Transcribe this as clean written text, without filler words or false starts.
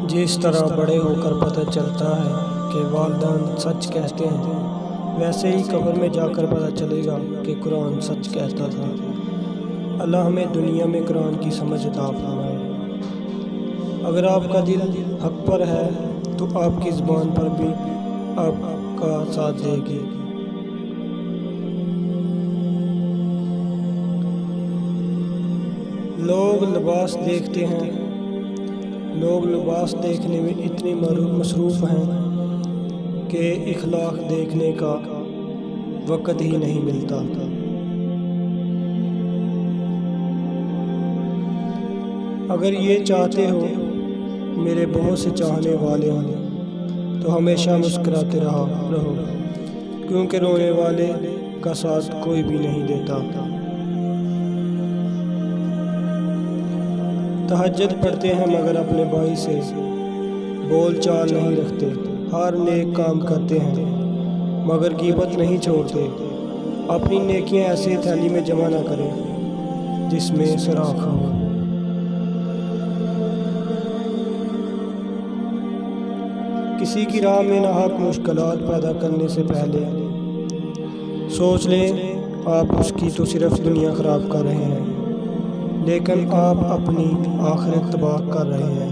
जिस तरह बड़े होकर पता चलता है कि वालिदैन सच कहते हैं, वैसे ही कब्र में जाकर पता चलेगा कि कुरान सच कहता था। अल्लाह हमें दुनिया में कुरान की समझ अता फरमाए। अगर आपका दिल हक पर है तो आपकी ज़ुबान पर भी आपका साथ देगी। लोग लिबास देखते हैं, लोग लिबास देखने में इतने मसरूफ़ हैं कि इखलाक देखने का वक़्त ही नहीं मिलता। अगर ये चाहते हो मेरे बहुत से चाहने वाले हों तो हमेशा मुस्कुराते रहो, क्योंकि रोने वाले का साथ कोई भी नहीं देता। तहज्जुद पढ़ते हैं मगर अपने भाई से बोल चाल नहीं रखते। हर नेक काम करते हैं मगर गीबत नहीं छोड़ते। अपनी नेकियां ऐसे थैली में जमा न करें जिसमें सुराख हो। किसी की राह में नाहक मुश्किलात पैदा करने से पहले सोच लें आप उसकी तो सिर्फ दुनिया ख़राब कर रहे हैं, लेकिन आप अपनी आखिरत तबाह कर रहे हैं।